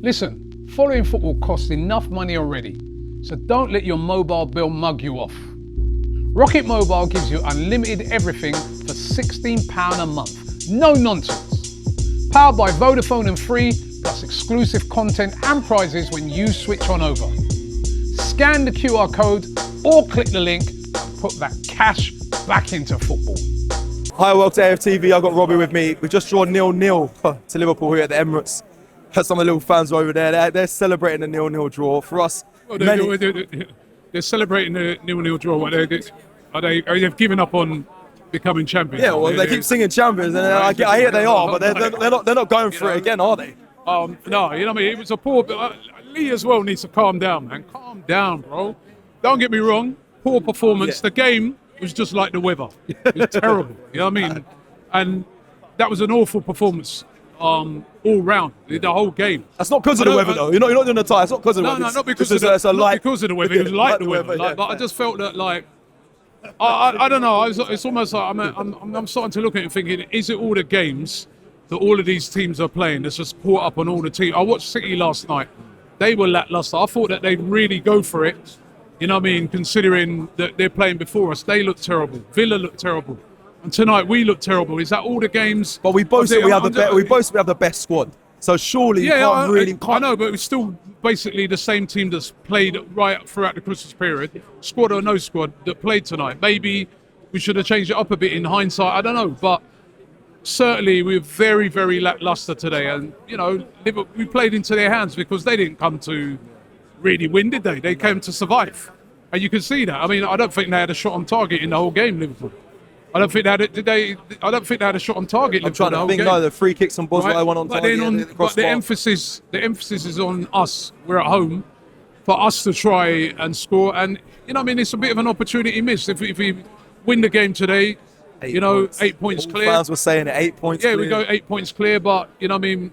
Listen, following football costs enough money already, so don't let your mobile bill mug you off. Rocket Mobile gives you unlimited everything for £16 a month. No nonsense. Powered by Vodafone and Free, plus exclusive content and prizes when you switch on over. Scan the QR code or click the link and put that cash back into football. Hi, welcome to AFTV. I've got Robbie with me. We just drawn 0-0 to Liverpool here at the Emirates. Some of the little fans are over there. They're celebrating the 0-0 draw. For us, well, they're celebrating the 0-0 draw. They've given up on becoming champions. Yeah, well, they keep singing champions, and I hear they are, but they're not going for it again, are they? No, you know what I mean? It was a poor... Lee as well needs to calm down, man. Calm down, bro. Don't get me wrong. Poor performance. Yeah. The game was just like the weather. It was terrible. You know what I mean? And that was an awful performance all round, the whole game. That's not because of the weather, though. You're not doing the tie. It's not because of the weather. No, not because of the weather. It was like the weather. Yeah. But I just felt that, I don't know. It's almost like I'm starting to look at it and thinking, is it all the games that all of these teams are playing that's just caught up on all the teams? I watched City last night. They were lackluster. I thought that they'd really go for it. You know what I mean? Considering that they're playing before us, they look terrible. Villa looked terrible, and tonight we look terrible. Is that all the games? But we both have the best squad. So surely you can't really. I know, but it's still basically the same team that's played right throughout the Christmas period, squad or no squad, that played tonight. Maybe we should have changed it up a bit in hindsight. I don't know, but certainly we're very, very lackluster today. And you know, we played into their hands because they didn't come to really win, did they? They came to survive, and you can see that. I mean, I don't think they had a shot on target in the whole game, Liverpool. I don't think they had I don't think they had a shot on target. I'm trying to think. No, the free kicks and balls that I went on target. But the emphasis is on us. We're at home, for us to try and score. And you know, I mean, it's a bit of an opportunity missed. If we win the game today, 8 points clear. Fans were saying 8 points. Yeah, clear. we go 8 points clear. But you know, I mean,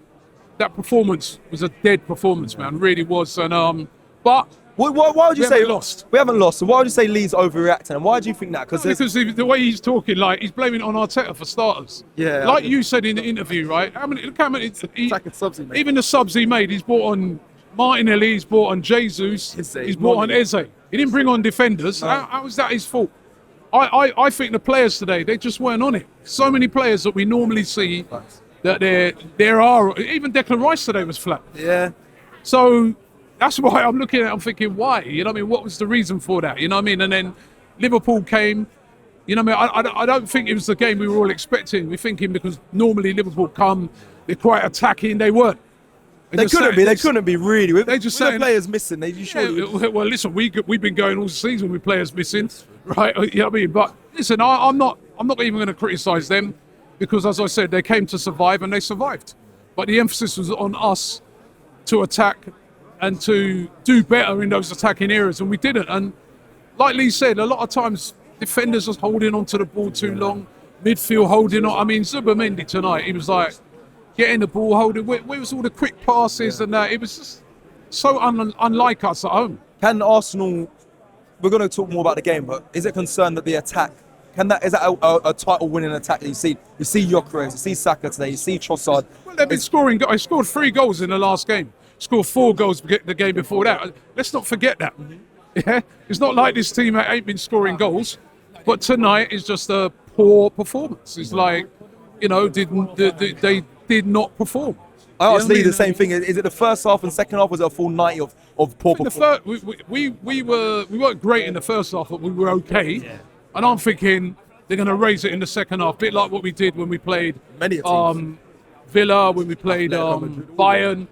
that performance was a dead performance, man. Really was. And but. Why would you say we lost? We haven't lost. So why would you say Lee's overreacting? And why do you think that? Because the way he's talking, like he's blaming it on Arteta for starters. Yeah. Like you said in the interview, right? Look how many subs he made. Even the subs he made, he's brought on Martinelli, he's brought on Jesus, he's brought on Eze. He didn't bring on defenders. How is that his fault? I think the players today, they just weren't on it. So many players that we normally see that there are. Even Declan Rice today was flat. Yeah. So. That's why I'm looking at it, I'm thinking, why? You know what I mean? What was the reason for that? You know what I mean? And then Liverpool came, you know what I mean? I don't think it was the game we were all expecting. We're thinking because normally Liverpool come, they're quite attacking, they weren't. They couldn't be really. They just saying, the players missing. Well, listen, we've been going all season with players missing, right? You know what I mean? But listen, I'm not even going to criticise them because, as I said, they came to survive and they survived. But the emphasis was on us to attack and to do better in those attacking areas, and we didn't. And like Lee said, a lot of times defenders are holding on to the ball too long, midfield holding on. I mean, Zubimendi tonight, he was like getting the ball, holding. Where was all the quick passes and that? It was just so unlike us at home. Can Arsenal? We're going to talk more about the game, but is it concerned that the attack? Is that a title-winning attack that you see? You see Gyökeres, you see Saka today, you see Trossard. Well, they've been scoring. I scored 3 goals in the last game. Scored 4 goals the game before that. Let's not forget that. Yeah, it's not like this team ain't been scoring goals, but tonight is just a poor performance. It's like, you know, they did not perform. I asked Lee the same thing. Is it the first half and second half? Was it a full 90 of poor performance? We weren't great in the first half, but we were okay. Yeah. And I'm thinking they're going to raise it in the second half, a bit like what we did when we played Villa, when we played Bayern.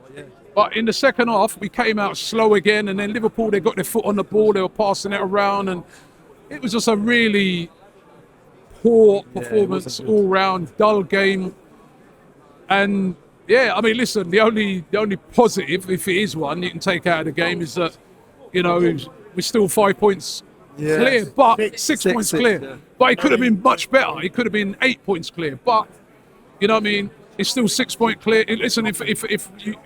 But in the second half, we came out slow again, and then Liverpool, they got their foot on the ball, they were passing it around, and it was just a really poor performance all round, dull game. And yeah, I mean, listen, the only positive, if it is one, you can take out of the game is that, you know, we're still 5 points clear, but 6 points clear. Yeah. But it could have been much better. It could have been 8 points clear. But, you know what I mean? It's still 6 point clear. Listen, if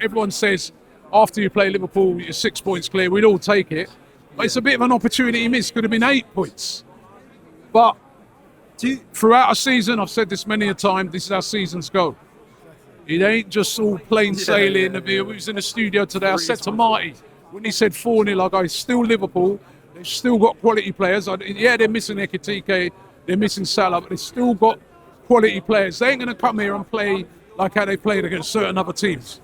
everyone says after you play Liverpool, you're 6 points clear, we'd all take it. But it's a bit of an opportunity missed. Could have been 8 points. But throughout a season, I've said this many a time, this is how seasons go. It ain't just all plain sailing. We was in the studio today. I said to Marty, when he said 4-0, I go, it's still Liverpool. They've still got quality players. Yeah, they're missing Ekitike, they're missing Salah, but they've still got quality players. They ain't going to come here and play like how they played against certain other teams.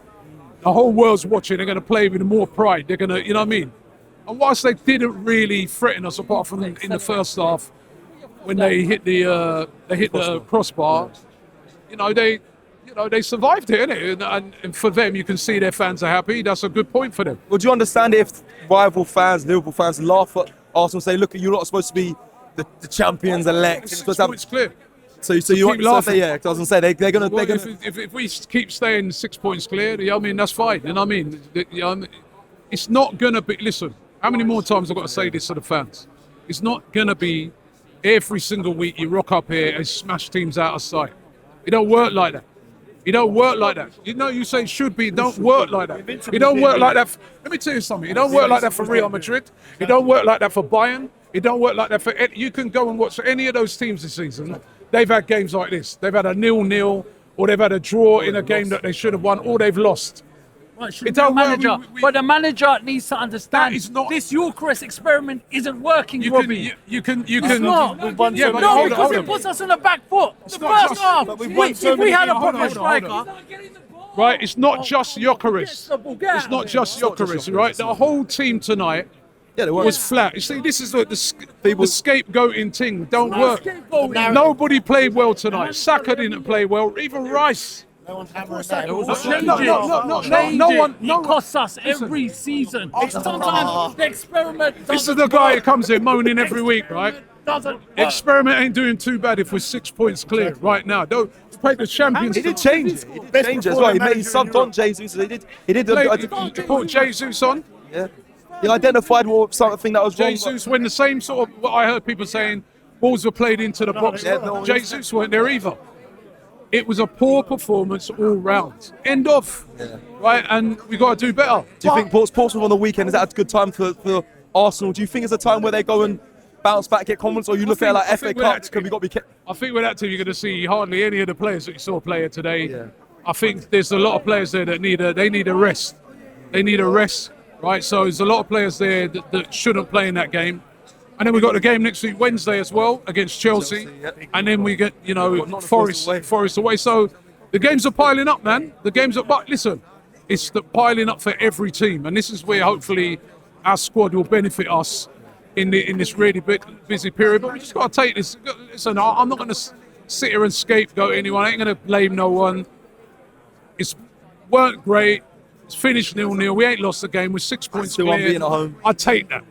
The whole world's watching. They're going to play with more pride. They're going to, you know what I mean? And whilst they didn't really threaten us, apart from in the first half, when they hit the crossbar, they survived it, innit? And for them, you can see their fans are happy. That's a good point for them. Would you understand if rival fans, Liverpool fans, laugh at Arsenal and say, look, you're not supposed to be the champions elect. 6 points clear. So you want to say, yeah, I was going to say, they're going to... If we keep staying 6 points clear, I mean, that's fine. You know what I mean? It's not going to be... Listen, how many more times I've got to say this to the fans? It's not going to be every single week you rock up here and smash teams out of sight. It don't work like that. It don't work like that. You say it should be. It don't work like that. It don't work like that. Let me tell you something. It don't work like that for Real Madrid. It don't work like that for Bayern. It don't work like that for... You can go and watch any of those teams this season. They've had games like this. They've had a 0-0, or they've had a draw in a game that they should have won, or they've lost. Right, it don't manager, but the manager needs to understand this Eucharist experiment isn't working, Robbie. You can. It's not. Because it puts us on the back foot. The first half, if we had a proper striker. Right, it's not just Eucharist. It's not just Eucharist, right? The whole team tonight was flat. You see, this is the scapegoating thing. Don't work. Nobody played well tonight. Saka didn't play well. Even Rice. No one. It costs us every season. Sometimes the experiment. This is the guy who comes in moaning every week, right? Experiment ain't doing too bad if we're 6 points clear right now. Don't play the champions. He did change it. He did change it as well. He subbed on Jesus. He put Jesus on. Yeah. He identified something that was wrong. Jesus, when the same sort of, what I heard people saying, balls were played into the box. Jesus weren't there either. It was a poor performance all round. End of. Yeah. Right, and we got to do better. Do you think Portsmouth on the weekend, is that a good time for Arsenal? Do you think it's a time where they go and bounce back, get confidence, or you look at like FA Cups? I think with that team, you're going to see hardly any of the players that you saw play here today. Yeah. I think there's a lot of players there that need a rest. They need a rest, right? So there's a lot of players there that shouldn't play in that game. And then we've got the game next week, Wednesday as well, against Chelsea. And then we get, Forest away. So the games are piling up, man. But listen, it's piling up for every team. And this is where hopefully our squad will benefit us in this really busy period. But we just got to take this. Listen, I'm not going to sit here and scapegoat anyone. I ain't going to blame no one. It's weren't great. It's finished 0-0. We ain't lost the game. We're 6 points clear. At home. I take that.